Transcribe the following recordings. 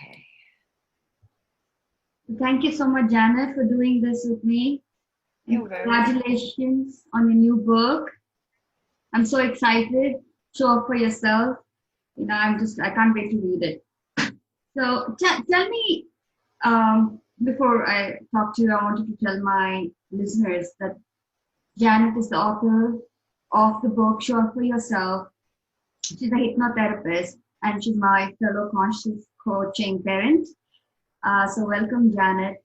Okay. Thank you so much, Janet, for doing this with me. And You're very welcome. congratulations on your new book. I'm so excited. Show up for yourself. I can't wait to read it. So tell me, before I talk to you, I wanted to tell my listeners that Janet is the author of the book Show Up for Yourself. She's a hypnotherapist and she's my fellow conscious coaching parent. So welcome, Janet.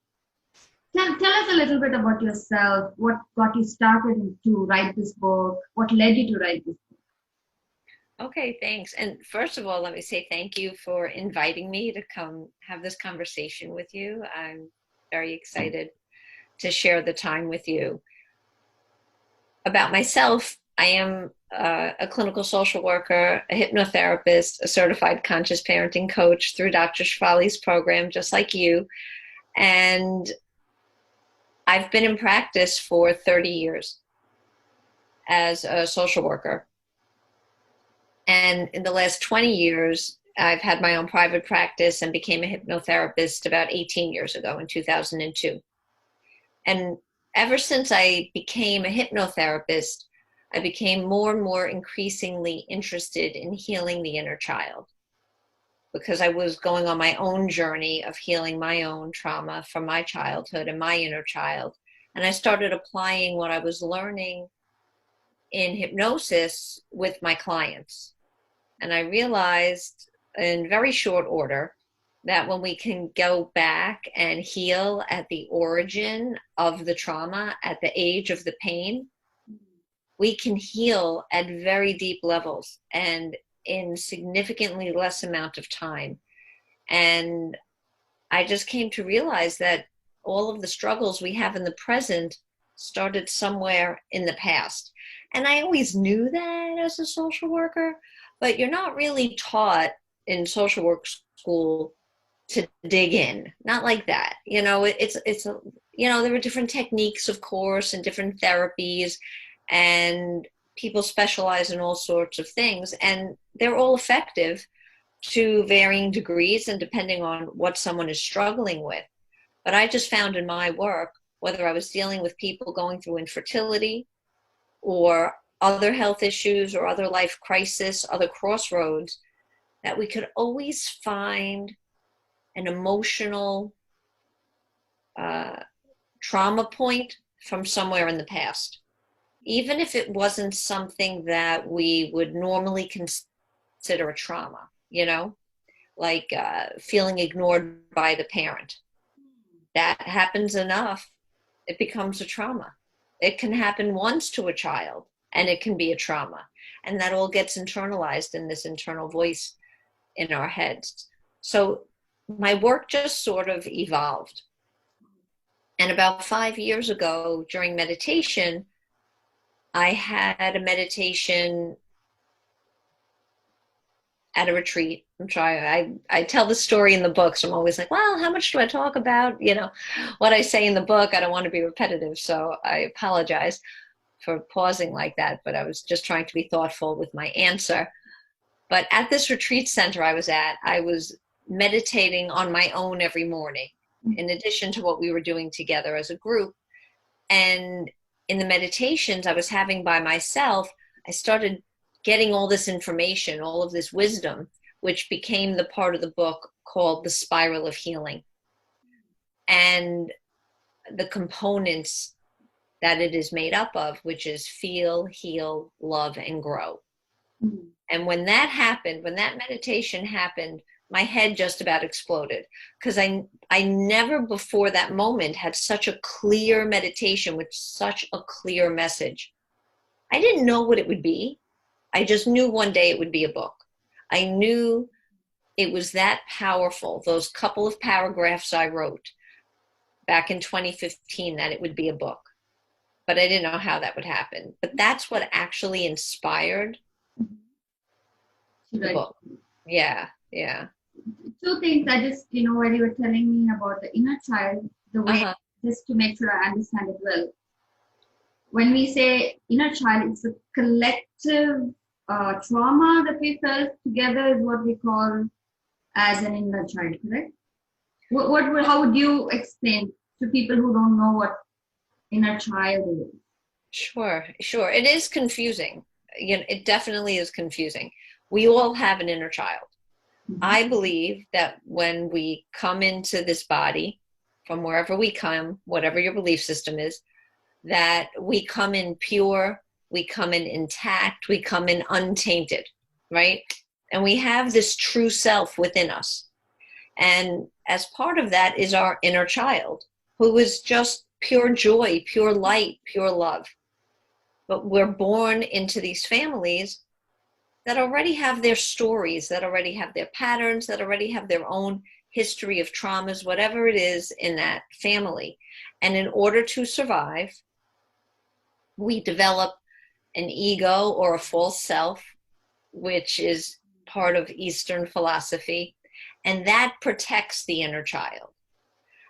Tell us a little bit about yourself. What got you started to write this book? What led you to write this book? Okay, thanks. And first of all, let me say thank you for inviting me to come have this conversation with you. I'm very excited to share the time with you. About myself, I am a clinical social worker, a hypnotherapist, a certified conscious parenting coach through Dr. Shefali's program, just like you. And I've been in practice for 30 years as a social worker. And in the last 20 years, I've had my own private practice and became a hypnotherapist about 18 years ago in 2002. And ever since I became a hypnotherapist, I became more and more increasingly interested in healing the inner child, because I was going on my own journey of healing my own trauma from my childhood and my inner child. And I started applying what I was learning in hypnosis with my clients. And I realized in very short order that when we can go back and heal at the origin of the trauma, at the age of the pain, we can heal at very deep levels and in significantly less amount of time. And I just came to realize that all of the struggles we have in the present started somewhere in the past. And I always knew that as a social worker, but you're not really taught in social work school to dig in. Not like that. There are different techniques, of course, and different therapies, and people specialize in all sorts of things, and they're all effective to varying degrees and depending on what someone is struggling with. But I just found in my work, whether I was dealing with people going through infertility or other health issues or other life crisis, other crossroads, that we could always find an emotional trauma point from somewhere in the past. Even if it wasn't something that we would normally consider a trauma, like feeling ignored by the parent. That happens enough, it becomes a trauma. It can happen once to a child, and it can be a trauma. And that all gets internalized in this internal voice in our heads. So my work just sort of evolved. And about 5 years ago, during meditation, I had a meditation at a retreat. I tell the story in the book, so I'm always like, well, how much do I talk about? What I say in the book, I don't want to be repetitive, so I apologize for pausing like that, but I was just trying to be thoughtful with my answer. But at this retreat center I was meditating on my own every morning, in addition to what we were doing together as a group. And in the meditations I was having by myself, I started getting all this information, all of this wisdom, which became the part of the book called The Spiral of Healing, and the components that it is made up of, which is feel, heal, love, and grow. Mm-hmm. And when that happened, when that meditation happened, my head just about exploded, because I never before that moment had such a clear meditation with such a clear message. I didn't know what it would be. I just knew one day it would be a book. I knew it was that powerful, those couple of paragraphs I wrote back in 2015, that it would be a book. But I didn't know how that would happen. But that's what actually inspired the book. Yeah. Two things I just, when you were telling me about the inner child, the way, just to make sure I understand it well. When we say inner child, it's a collective trauma that we felt together is what we call as an inner child, correct? How would you explain to people who don't know what inner child is? Sure, sure. It is confusing. It definitely is confusing. We all have an inner child. Mhm. I believe that when we come into this body, from wherever we come, whatever your belief system is, that we come in pure, we come in intact, we come in untainted, right? And we have this true self within us. And as part of that is our inner child, who is just pure joy, pure light, pure love. But we're born into these families that already have their stories, that already have their patterns, that already have their own history of traumas, whatever it is in that family. And in order to survive, we develop an ego or a false self, which is part of Eastern philosophy, and that protects the inner child.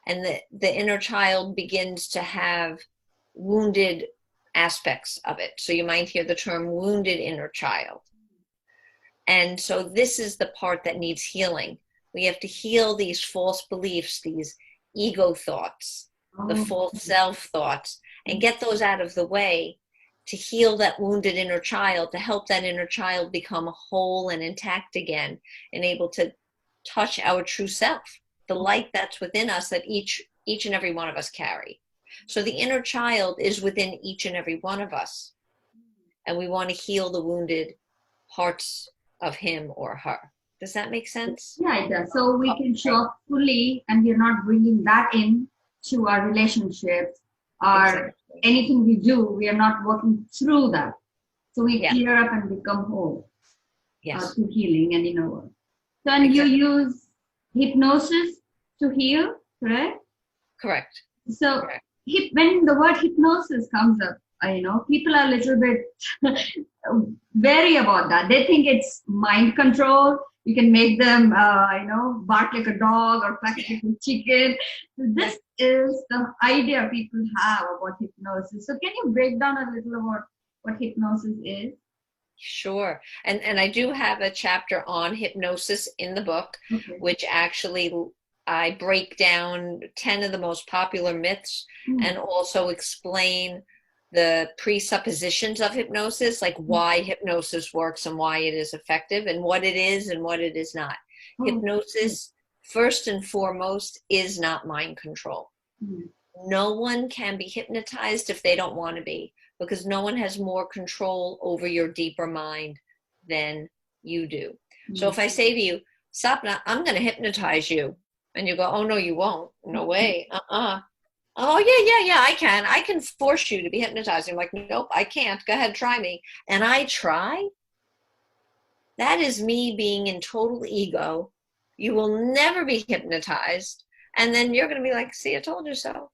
And the inner child begins to have wounded aspects of it. So you might hear the term wounded inner child. And so this is the part that needs healing. We have to heal these false beliefs, these ego thoughts, the Oh, false self thoughts, and get those out of the way to heal that wounded inner child, to help that inner child become whole and intact again and able to touch our true self, the light that's within us that each and every one of us carry. So the inner child is within each and every one of us. And we want to heal the wounded parts of him or her. Does that make sense? yeah, it does. So we can show up fully, and we're not bringing that in to our relationships or Exactly. anything we do. We are not working through that. So we Yeah. clear up and become whole Yes. through healing and inner work. So, and you Exactly. use hypnosis to heal, correct? Correct. So, Correct. when the word hypnosis comes up, people are a little bit wary about that. They think it's mind control. You can make them, bark like a dog or quack like a chicken. So this is the idea people have about hypnosis. So, can you break down a little about what hypnosis is? Sure. And I do have a chapter on hypnosis in the book, Okay. which actually I break down 10 of the most popular myths and also explain the presuppositions of hypnosis, like why hypnosis works and why it is effective and what it is and what it is not. Oh, Hypnosis, first and foremost, is not mind control. mm, No one can be hypnotized if they don't want to be, because no one has more control over your deeper mind than you do. So mm, if I say to you, Sapna, I'm going to hypnotize you, and you go, oh, no, you won't. No way. Oh, yeah, I can. I can force you to be hypnotized. I'm like, nope, I can't. Go ahead, try me. And I try. That is me being in total ego. You will never be hypnotized. And then you're going to be like, see, I told you so.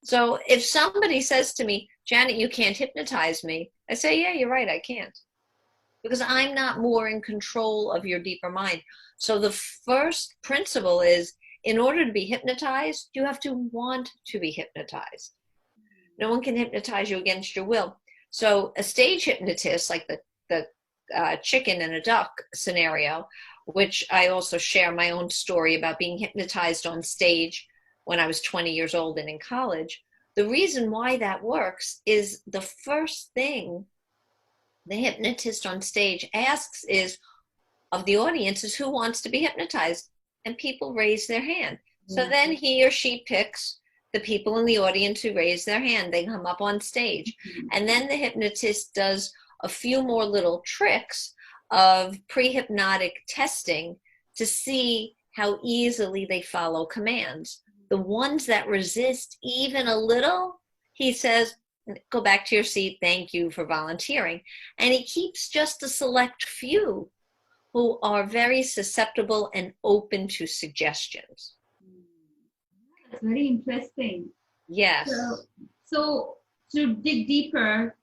So if somebody says to me, Janet, you can't hypnotize me, I say, yeah, you're right, I can't. Because I'm not more in control of your deeper mind. So the first principle is, in order to be hypnotized, you have to want to be hypnotized. No one can hypnotize you against your will. So a stage hypnotist, like the chicken and a duck scenario, which I also share my own story about being hypnotized on stage when I was 20 years old and in college. The reason why that works is the first thing the hypnotist on stage asks is of the audience is who wants to be hypnotized, and people raise their hand. So then he or she picks the people in the audience who raise their hand. They come up on stage, and then the hypnotist does a few more little tricks of pre-hypnotic testing to see how easily they follow commands. The ones that resist even a little, he says, go back to your seat, thank you for volunteering. And he keeps just a select few who are very susceptible and open to suggestions. that's very interesting. So, Yes, so to dig deeper,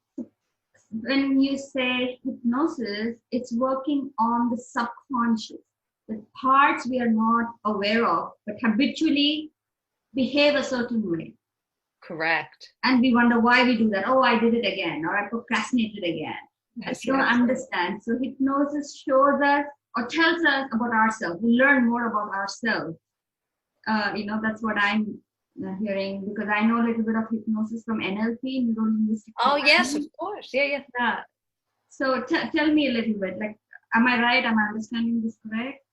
when you say hypnosis, it's working on the subconscious, the parts we are not aware of, but habitually behave a certain way. correct. And we wonder why we do that. Oh, I did it again, or I procrastinated again. I That's don't right. understand. So hypnosis shows us or tells us about ourselves. We learn more about ourselves. That's what I'm hearing, because I know a little bit of hypnosis from NLP, neuro linguistic Oh, yes, of programming. course. Yeah, yeah. Yeah. So tell me a little bit, like, am I right? Am I understanding this correct?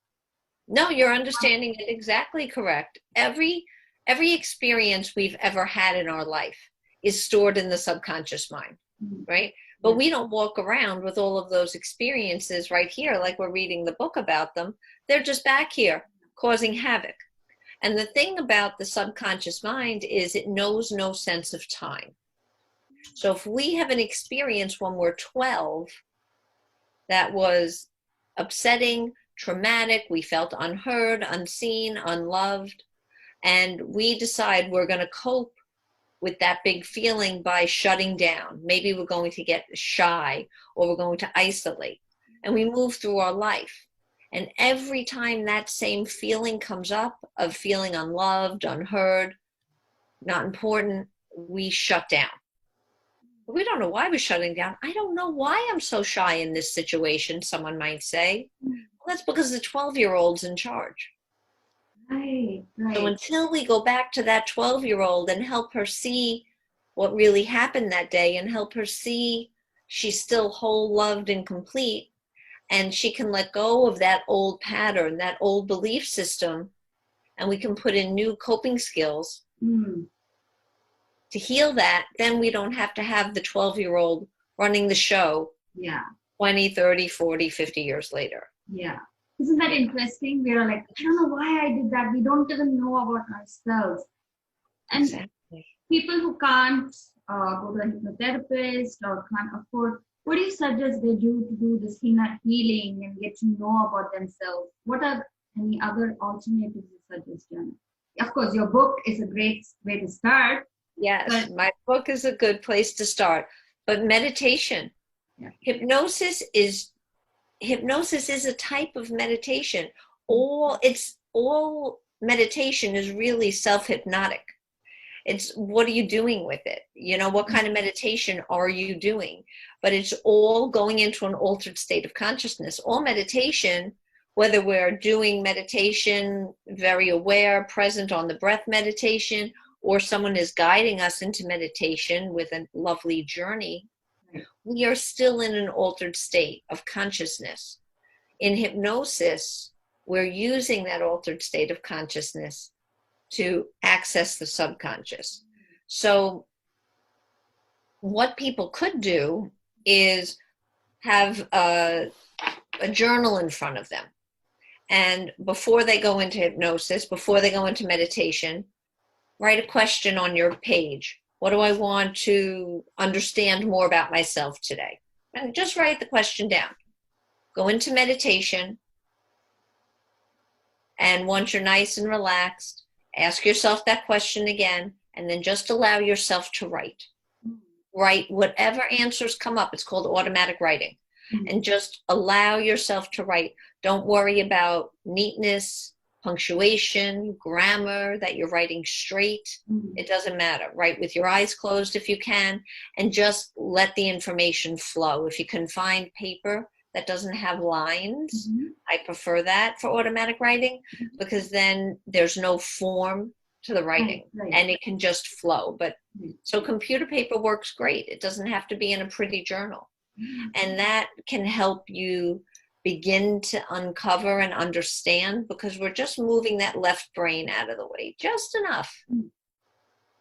No, you're understanding it exactly correct. Every experience we've ever had in our life is stored in the subconscious mind, Mhm. right? But Yeah. we don't walk around with all of those experiences right here, like we're reading the book about them. They're just back here causing havoc. And the thing about the subconscious mind is it knows no sense of time. So if we have an experience when we're 12 that was upsetting, traumatic, we felt unheard, unseen, unloved, and we decide we're going to cope with that big feeling by shutting down. Maybe we're going to get shy or we're going to isolate. And we move through our life. And every time that same feeling comes up of feeling unloved, unheard, not important, we shut down. We don't know why we're shutting down. I don't know why I'm so shy in this situation, someone might say. Well, that's because the 12-year-old's in charge. Right, So right. until we go back to that 12-year-old and help her see what really happened that day and help her see she's still whole, loved, and complete, and she can let go of that old pattern, that old belief system, and we can put in new coping skills Mm, to heal that, then we don't have to have the 12-year-old running the show yeah, 20, 30, 40, 50 years later. yeah. Isn't that You know, interesting? We are like, I don't know why I did that. We don't even know about ourselves. And exactly. people who can't go to a hypnotherapist or can't afford, what do you suggest they do to do this inner healing and get to know about themselves? What are any other alternatives you suggest, Janet? Of course, your book is a great way to start, Yes, but my book is a good place to start. But meditation, yeah. hypnosis is hypnosis is a type of meditation. All meditation is really self-hypnotic. It's what are you doing with it? You know, what kind of meditation are you doing? But it's all going into an altered state of consciousness. All meditation, whether we're doing meditation, very aware, present on the breath meditation, or someone is guiding us into meditation with a lovely journey, we are still in an altered state of consciousness. In hypnosis, we're using that altered state of consciousness to access the subconscious. So, what people could do is have a journal in front of them. And before they go into hypnosis, before they go into meditation, write a question on your page. What do I want to understand more about myself today? And just write the question down. Go into meditation, and once you're nice and relaxed, ask yourself that question again, and then just allow yourself to write. Write whatever answers come up. It's called automatic writing. And just allow yourself to write. Don't worry about neatness, punctuation, grammar, that you're writing straight. It doesn't matter. Write with your eyes closed if you can, and just let the information flow. If you can find paper that doesn't have lines, I prefer that for automatic writing, because then there's no form to the writing, and it can just flow. But so computer paper works great. It doesn't have to be in a pretty journal. And that can help you begin to uncover and understand, because we're just moving that left brain out of the way just enough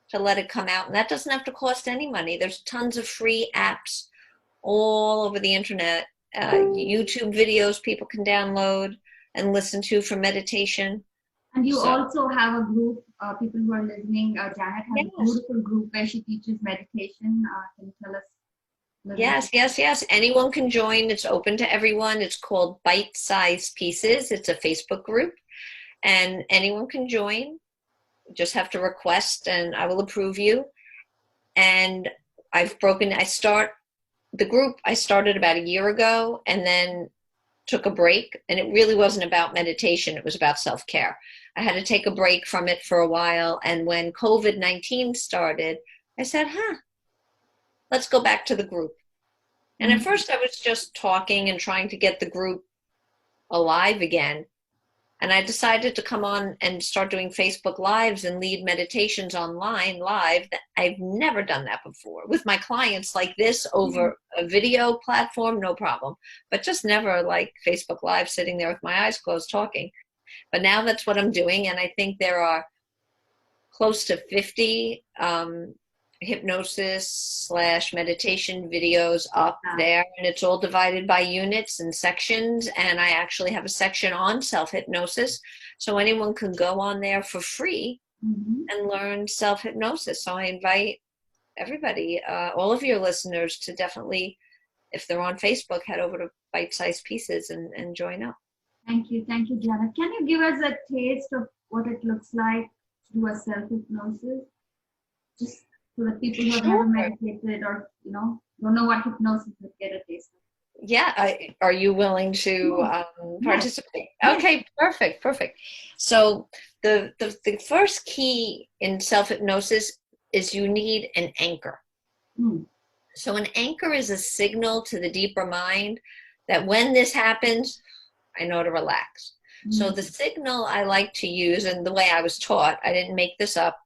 to let it come out. And that doesn't have to cost any money. There's tons of free apps all over the internet, YouTube videos people can download and listen to for meditation. And you So, also have a group, people who are listening. Janet has a yes. beautiful group where she teaches meditation. Can you tell us a little bit? Yes, yes, yes. Anyone can join. It's open to everyone. It's called Bite Size Pieces. It's a Facebook group, and anyone can join. Just have to request, and I will approve you. And the group I started about a year ago, and then took a break. And it really wasn't about meditation. It was about self-care. I had to take a break from it for a while. And when COVID-19 started, I said, let's go back to the group. And at first I was just talking and trying to get the group alive again. And I decided to come on and start doing Facebook Lives and lead meditations online live. I've never done that before with my clients like this Yeah. over a video platform, no problem. But just never like Facebook Live sitting there with my eyes closed talking. But now that's what I'm doing. And I think there are close to 50 hypnosis slash meditation videos up there, and it's all divided by units and sections. And I actually have a section on self-hypnosis, so anyone can go on there for free Mm-hmm. and learn self-hypnosis. So I invite everybody, all of your listeners, to definitely, if they're on Facebook, head over to Bite Size Pieces and join up. Thank you, Janet. Can you give us a taste of what it looks like to do a self-hypnosis? Just so that people who have never Sure. meditated or, don't know what hypnosis is, get a taste of. Yeah, are you willing to Yes, yes, participate? yes. Okay, perfect, perfect. So the first key in self-hypnosis is you need an anchor. Mm, So an anchor is a signal to the deeper mind that when this happens, I know to relax. So mm, the signal I like to use, and the way I was taught, I didn't make this up.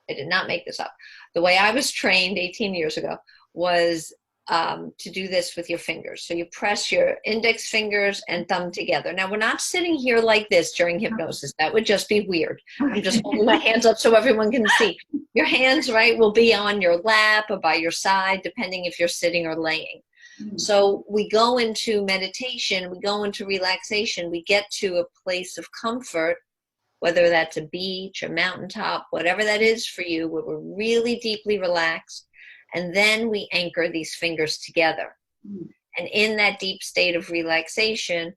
I did not make this up. The way I was trained 18 years ago was to do this with your fingers. So you press your index fingers and thumb together. Now, we're not sitting here like this during hypnosis. That would just be weird. I'm just okay. holding my hands up so everyone can see. Your hands, right, will be on your lap or by your side, depending if you're sitting or laying. Mm, So we go into meditation, we go into relaxation, we get to a place of comfort, whether that's a beach, a mountaintop, whatever that is for you, where we're really deeply relaxed. And then we anchor these fingers together. mm, And in that deep state of relaxation,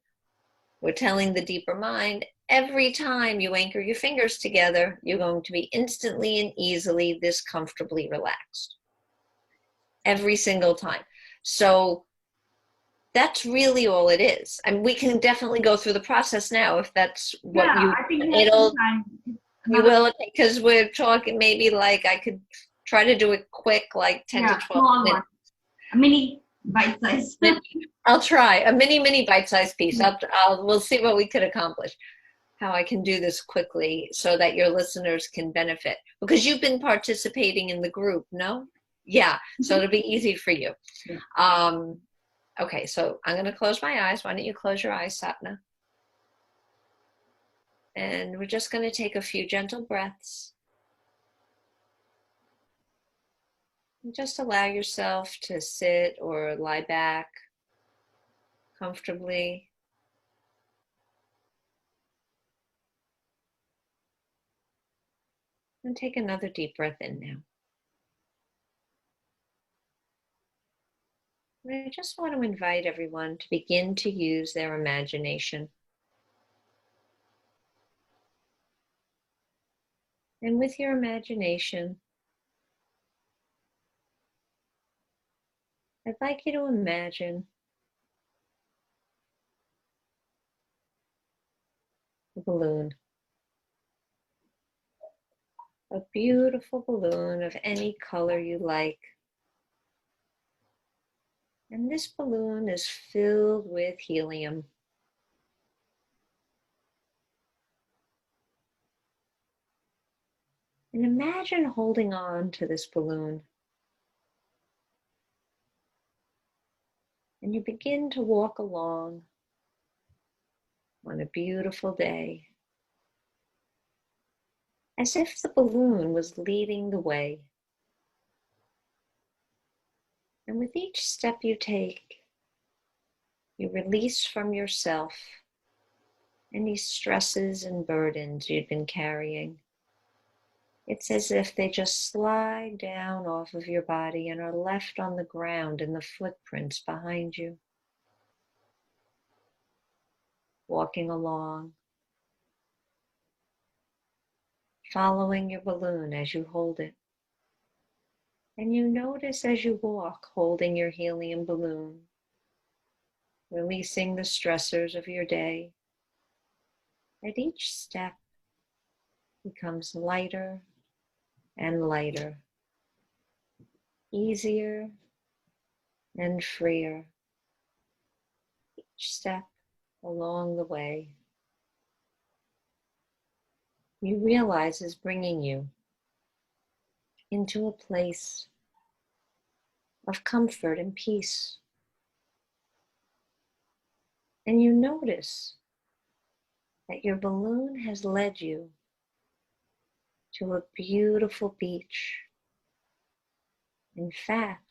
we're telling the deeper mind, every time you anchor your fingers together, you're going to be instantly and easily this comfortably relaxed. Every single time. So that's really all it is. I mean, we can definitely go through the process now if that's what Yeah, you, I think we have some it'll, time. you Another, will, because we're talking maybe like I could try to do it quick, like 10 to yeah, 12 small one, minutes. a mini bite size. I'll try a mini bite-sized piece. Yeah. We'll see what we could accomplish, how I can do this quickly so that your listeners can benefit, because you've been participating in the group, no? Yeah, so it'll be easy for you. Yeah. Um, okay, so I'm going to close my eyes. Why don't you close your eyes, Sapna? And we're just going to take a few gentle breaths. And just allow yourself to sit or lie back comfortably. And take another deep breath in now. And I just want to invite everyone to begin to use their imagination. And with your imagination, I'd like you to imagine a balloon, a beautiful balloon of any color you like. And this balloon is filled with helium. And imagine holding on to this balloon. And you begin to walk along on a beautiful day, as if the balloon was leading the way. And with each step you take, you release from yourself any stresses and burdens you've been carrying. It's as if they just slide down off of your body and are left on the ground in the footprints behind you. Walking along, following your balloon as you hold it. And you notice as you walk, holding your helium balloon, releasing the stressors of your day. At each step becomes lighter and lighter, easier and freer. Each step along the way you realize is bringing you into a place of comfort and peace. And you notice that your balloon has led you to a beautiful beach. In fact,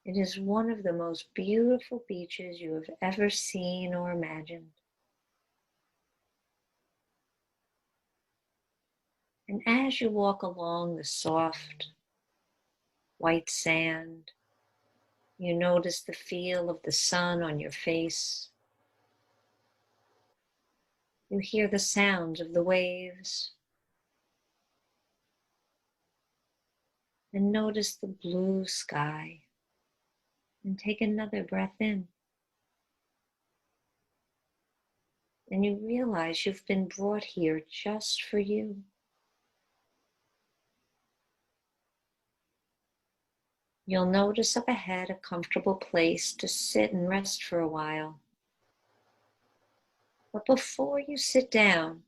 it is one of the most beautiful beaches you have ever seen or imagined. And as you walk along the soft, white sand, you notice the feel of the sun on your face. You hear the sounds of the waves and notice the blue sky. And take another breath in. And you realize you've been brought here just for you. You'll notice up ahead a comfortable place to sit and rest for a while. But before you sit down,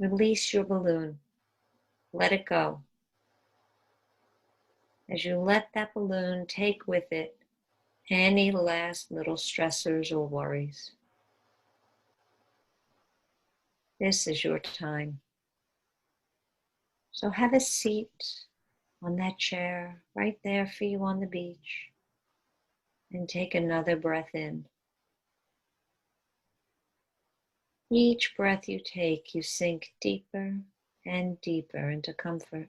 release your balloon. Let it go. As you let that balloon take with it any last little stressors or worries. This is your time. So have a seat on that chair right there for you on the beach. And take another breath in. Each breath you take, you sink deeper and deeper into comfort.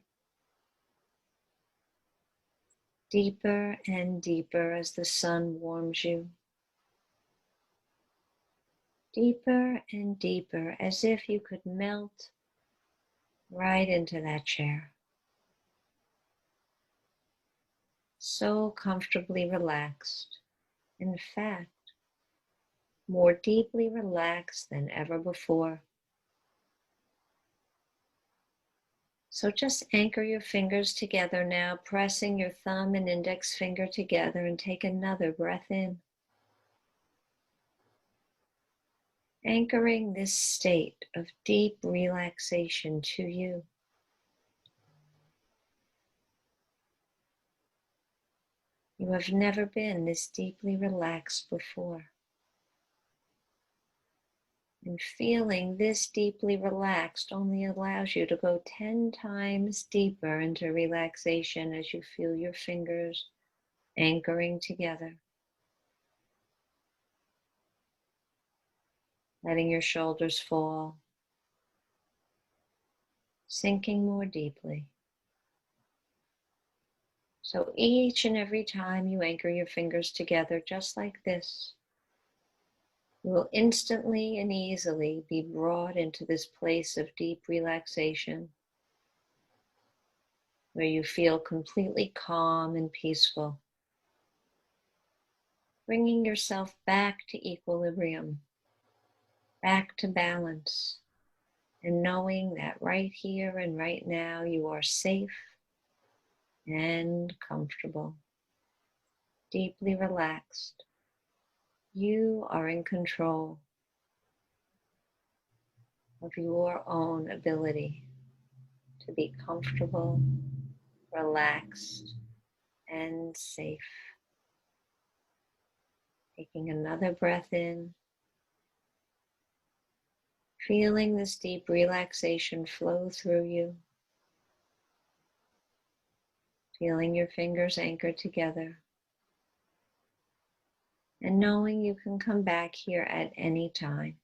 Deeper and deeper as the sun warms you. Deeper and deeper as if you could melt right into that chair. So comfortably relaxed. In fact, more deeply relaxed than ever before. So just anchor your fingers together now, pressing your thumb and index finger together, and take another breath in. Anchoring this state of deep relaxation to you. You have never been this deeply relaxed before. And feeling this deeply relaxed only allows you to go 10 times deeper into relaxation as you feel your fingers anchoring together. Letting your shoulders fall, sinking more deeply. So each and every time you anchor your fingers together just like this, you will instantly and easily be brought into this place of deep relaxation where you feel completely calm and peaceful, bringing yourself back to equilibrium, back to balance, and knowing that right here and right now you are safe and comfortable, deeply relaxed. You are in control of your own ability to be comfortable, relaxed, and safe. Taking another breath in, feeling this deep relaxation flow through you, feeling your fingers anchored together, and knowing you can come back here at any time.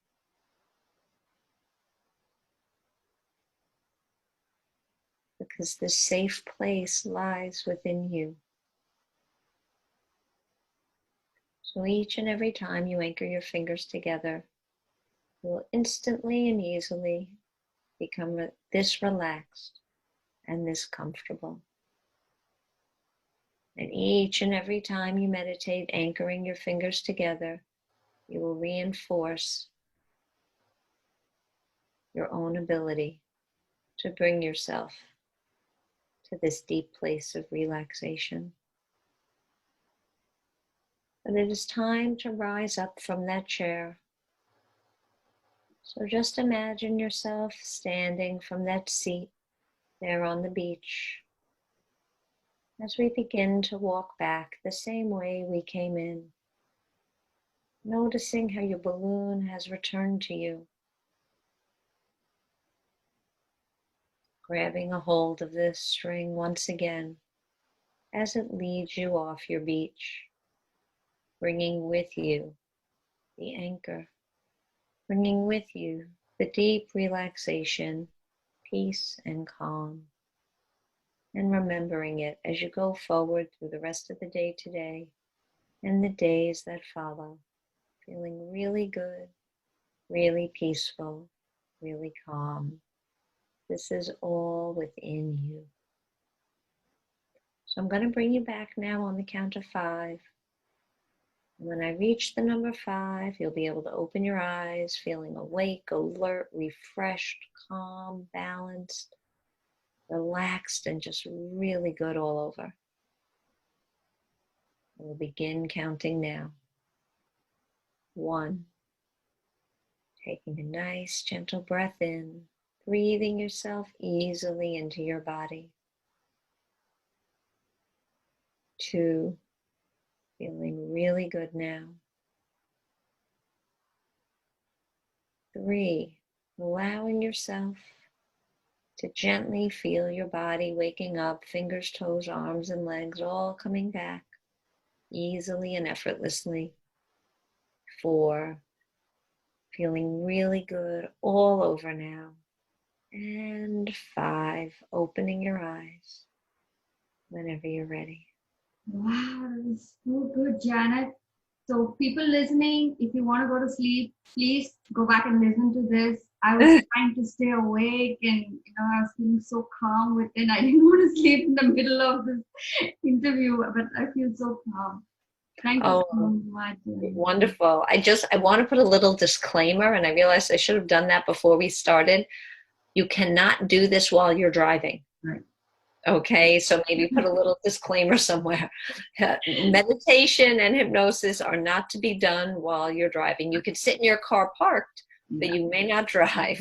Because this safe place lies within you. So each and every time you anchor your fingers together, you will instantly and easily become this relaxed and this comfortable. And each and every time you meditate, anchoring your fingers together, you will reinforce your own ability to bring yourself to this deep place of relaxation. The But it is time to rise up from that chair. So just imagine yourself standing from that seat there on the beach as we begin to walk back the same way we came in, noticing how your balloon has returned to you, grabbing a hold of this string once again as it leads you off your beach, bringing with you the anchor, bringing with you the deep relaxation, peace, and calm, and remembering it as you go forward through the rest of the day today and the days that follow, feeling really good, really peaceful, really calm. This is all within you. So I'm going to bring you back now on the count of 5. And when I reach the number 5, you'll be able to open your eyes, feeling awake, alert, refreshed, calm, balanced, relaxed, and just really good all over. We'll begin counting now. 1, taking a nice gentle breath in, breathing yourself easily into your body. 2, feeling really good now. 3, allowing yourself to gently feel your body waking up, fingers, toes, arms, and legs all coming back easily and effortlessly. 4, feeling really good all over now. And 5, opening your eyes whenever you're ready. Wow, that was so good, Janet. So, people listening, if you want to go to sleep, please go back and listen to this. I was trying to stay awake, and I was feeling so calm within. I didn't want to sleep in the middle of this interview, but I feel so calm. Thank you so much. Wonderful. I want to put a little disclaimer, and I realized I should have done that before we started. You cannot do this while you're driving. Right. Okay, so maybe put a little disclaimer somewhere. Meditation and hypnosis are not to be done while you're driving. You could sit in your car parked, but you may not drive.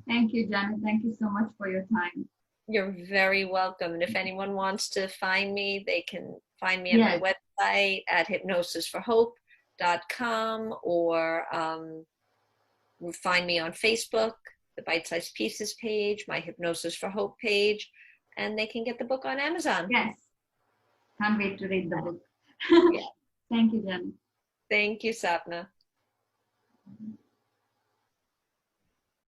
Thank you, Janet. Thank you so much for your time. You're very welcome. And if anyone wants to find me, they can find me at my website at hypnosisforhope.com, or find me on Facebook, the Bite Size Pieces page, my Hypnosis for Hope page, and they can get the book on Amazon. Yes. Can't wait to read the book. Yeah. Thank you, Jen. Thank you, Sapna.